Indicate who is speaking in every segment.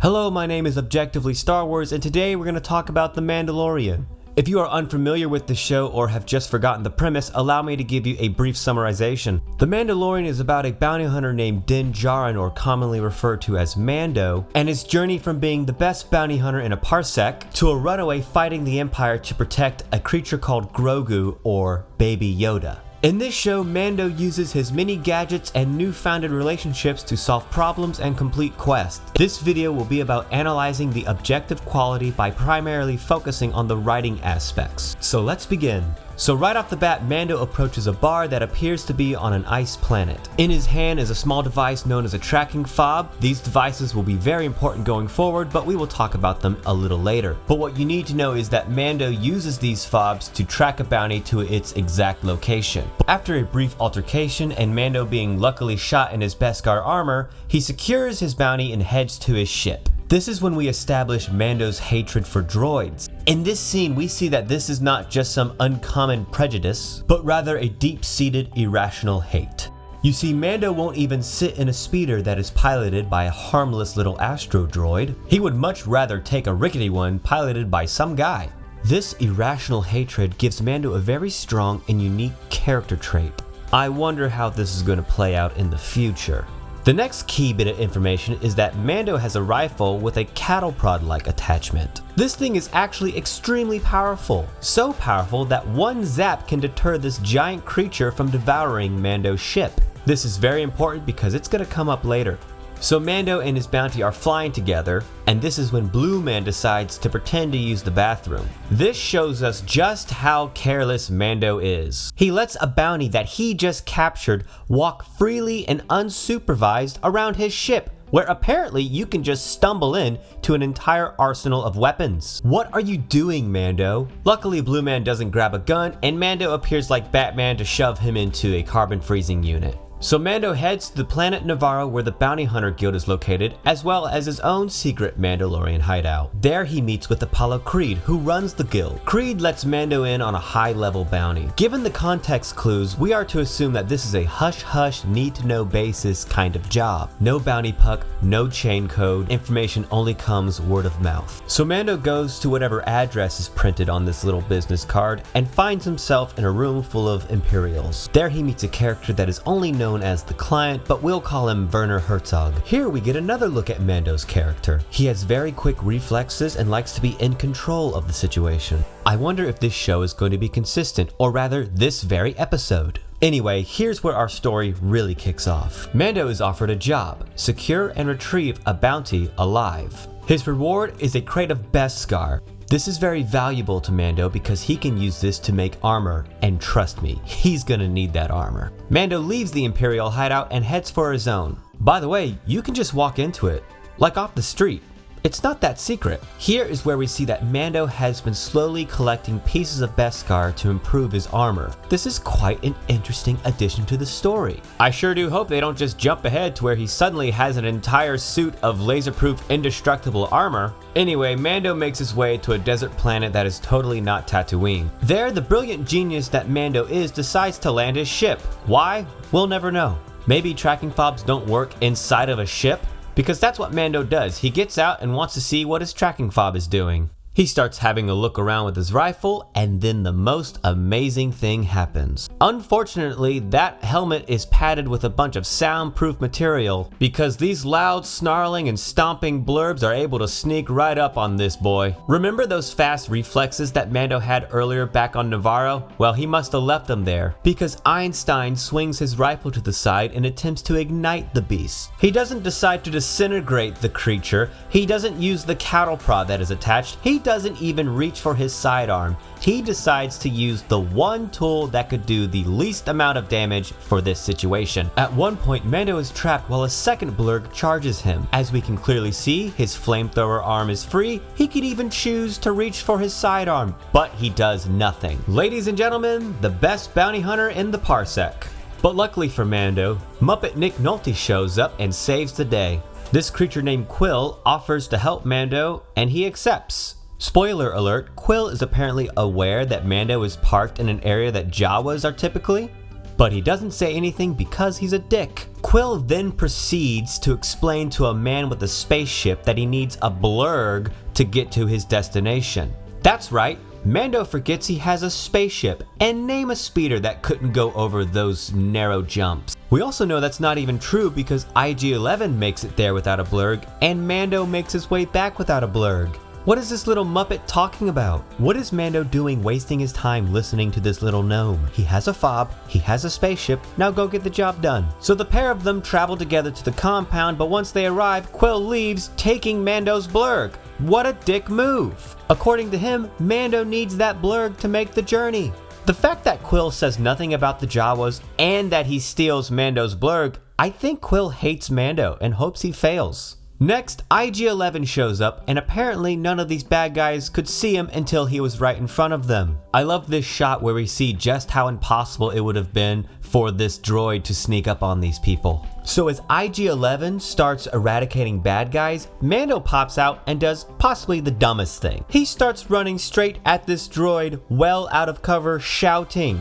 Speaker 1: Hello, my name is Objectively Star Wars, and today we're going to talk about The Mandalorian. If you are unfamiliar with the show or have just forgotten the premise, allow me to give you a brief summarization. The Mandalorian is about a bounty hunter named Din Djarin, or commonly referred to as Mando, and his journey from being the best bounty hunter in a parsec to a runaway fighting the Empire to protect a creature called Grogu, or Baby Yoda. In this show, Mando uses his many gadgets and newfounded relationships to solve problems and complete quests. This video will be about analyzing the objective quality by primarily focusing on the writing aspects. So let's begin. So right off the bat, Mando approaches a bar that appears to be on an ice planet. In his hand is a small device known as a tracking fob. These devices will be very important going forward, but we will talk about them a little later. But what you need to know is that Mando uses these fobs to track a bounty to its exact location. After a brief altercation and Mando being luckily shot in his Beskar armor, he secures his bounty and heads to his ship. This is when we establish Mando's hatred for droids. In this scene, we see that this is not just some uncommon prejudice, but rather a deep-seated irrational hate. You see, Mando won't even sit in a speeder that is piloted by a harmless little astro droid. He would much rather take a rickety one piloted by some guy. This irrational hatred gives Mando a very strong and unique character trait. I wonder how this is going to play out in the future. The next key bit of information is that Mando has a rifle with a cattle prod-like attachment. This thing is actually extremely powerful, so powerful that one zap can deter this giant creature from devouring Mando's ship. This is very important because it's going to come up later. So Mando and his bounty are flying together, and this is when Blue Man decides to pretend to use the bathroom. This shows us just how careless Mando is. He lets a bounty that he just captured walk freely and unsupervised around his ship, where apparently you can just stumble in to an entire arsenal of weapons. What are you doing, Mando? Luckily, Blue Man doesn't grab a gun, and Mando appears like Batman to shove him into a carbon freezing unit. So Mando heads to the planet Navarro, where the Bounty Hunter Guild is located, as well as his own secret Mandalorian hideout. There he meets with Apollo Creed, who runs the guild. Creed lets Mando in on a high-level bounty. Given the context clues, we are to assume that this is a hush-hush, need-to-know basis kind of job. No bounty puck, no chain code, information only comes word of mouth. So Mando goes to whatever address is printed on this little business card and finds himself in a room full of Imperials. There he meets a character that is only known as the Client, but we'll call him Werner Herzog. Here we get another look at Mando's character. He has very quick reflexes and likes to be in control of the situation. I wonder if this show is going to be consistent, or rather this very episode. Anyway, here's where our story really kicks off. Mando is offered a job: secure and retrieve a bounty alive. His reward is a crate of Beskar. This is very valuable to Mando because he can use this to make armor, and trust me, he's gonna need that armor. Mando leaves the Imperial hideout and heads for his own. By the way, you can just walk into it, like off the street. It's not that secret. Here is where we see that Mando has been slowly collecting pieces of Beskar to improve his armor. This is quite an interesting addition to the story. I sure do hope they don't just jump ahead to where he suddenly has an entire suit of laser-proof indestructible armor. Anyway, Mando makes his way to a desert planet that is totally not Tatooine. There, the brilliant genius that Mando is decides to land his ship. Why? We'll never know. Maybe tracking fobs don't work inside of a ship? Because that's what Mando does. He gets out and wants to see what his tracking fob is doing. He starts having a look around with his rifle, and then the most amazing thing happens. Unfortunately, that helmet is padded with a bunch of soundproof material because these loud snarling and stomping blurbs are able to sneak right up on this boy. Remember those fast reflexes that Mando had earlier back on Navarro? Well, he must have left them there because Einstein swings his rifle to the side and attempts to ignite the beast. He doesn't decide to disintegrate the creature. He doesn't use the cattle prod that is attached. He doesn't even reach for his sidearm. He decides to use the one tool that could do the least amount of damage for this situation. At one point, Mando is trapped while a second blurg charges him. As we can clearly see, his flamethrower arm is free. He could even choose to reach for his sidearm, but he does nothing. Ladies and gentlemen, the best bounty hunter in the parsec. But luckily for Mando, Muppet Nick Nolte shows up and saves the day. This creature named Quill offers to help Mando, and he accepts. Spoiler alert, Quill is apparently aware that Mando is parked in an area that Jawas are typically. But he doesn't say anything because he's a dick. Quill then proceeds to explain to a man with a spaceship that he needs a blurg to get to his destination. That's right, Mando forgets he has a spaceship and name a speeder that couldn't go over those narrow jumps. We also know that's not even true because IG-11 makes it there without a blurg and Mando makes his way back without a blurg. What is this little Muppet talking about? What is Mando doing wasting his time listening to this little gnome? He has a fob, he has a spaceship, now go get the job done. So the pair of them travel together to the compound, but once they arrive, Quill leaves, taking Mando's blurg. What a dick move! According to him, Mando needs that blurg to make the journey. The fact that Quill says nothing about the Jawas and that he steals Mando's blurg, I think Quill hates Mando and hopes he fails. Next, IG-11 shows up, and apparently none of these bad guys could see him until he was right in front of them. I love this shot where we see just how impossible it would have been for this droid to sneak up on these people. So as IG-11 starts eradicating bad guys, Mando pops out and does possibly the dumbest thing. He starts running straight at this droid, well out of cover, shouting,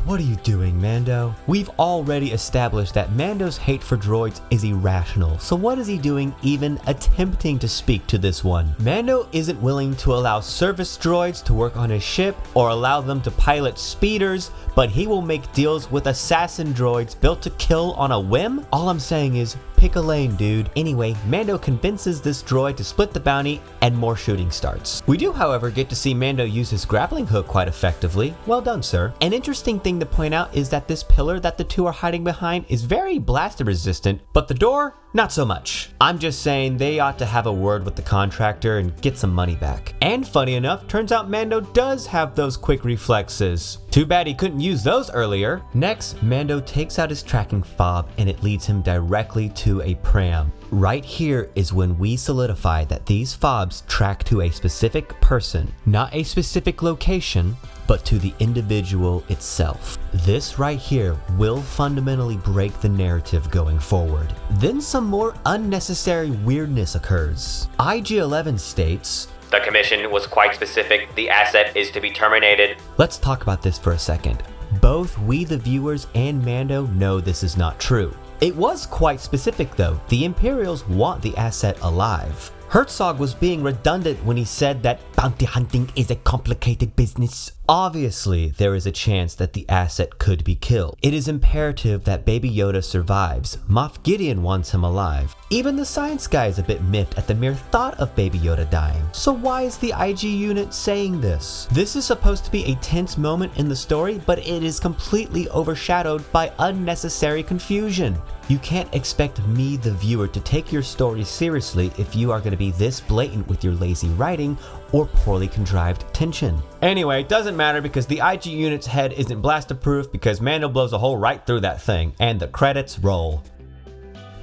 Speaker 1: "What are you doing, Mando?" We've already established that Mando's hate for droids is irrational, so what is he doing even attempting to speak to this one? Mando isn't willing to allow service droids to work on his ship or allow them to pilot speeders, but he will make deals with assassin droids built to kill on a whim? All I'm saying is, pick a lane, dude. Anyway, Mando convinces this droid to split the bounty and more shooting starts. We do, however, get to see Mando use his grappling hook quite effectively. Well done, sir. An interesting thing to point out is that this pillar that the two are hiding behind is very blaster resistant, but the door, not so much. I'm just saying they ought to have a word with the contractor and get some money back. And funny enough, turns out Mando does have those quick reflexes. Too bad he couldn't use those earlier. Next, Mando takes out his tracking fob and it leads him directly to a pram. Right here is when we solidify that these fobs track to a specific person, not a specific location, but to the individual itself. This right here will fundamentally break the narrative going forward. Then some more unnecessary weirdness occurs. IG-11 states,
Speaker 2: "The commission was quite specific. The asset is to be terminated."
Speaker 1: Let's talk about this for a second. Both we the viewers and Mando know this is not true. It was quite specific though. The Imperials want the asset alive. Herzog was being redundant when he said that bounty hunting is a complicated business. Obviously, there is a chance that the asset could be killed. It is imperative that Baby Yoda survives. Moff Gideon wants him alive. Even the science guy is a bit miffed at the mere thought of Baby Yoda dying. So why is the IG unit saying this? This is supposed to be a tense moment in the story, but it is completely overshadowed by unnecessary confusion. You can't expect me, the viewer, to take your story seriously if you are going to be this blatant with your lazy writing or poorly contrived tension. Anyway, it doesn't matter because the IG unit's head isn't blaster proof because Mando blows a hole right through that thing, and the credits roll.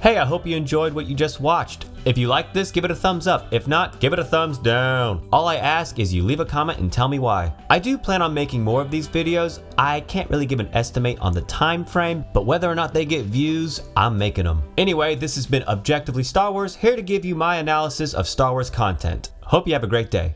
Speaker 1: Hey, I hope you enjoyed what you just watched. If you liked this, give it a thumbs up. If not, give it a thumbs down. All I ask is you leave a comment and tell me why. I do plan on making more of these videos. I can't really give an estimate on the time frame, but whether or not they get views, I'm making them. Anyway, this has been Objectively Star Wars, here to give you my analysis of Star Wars content. Hope you have a great day.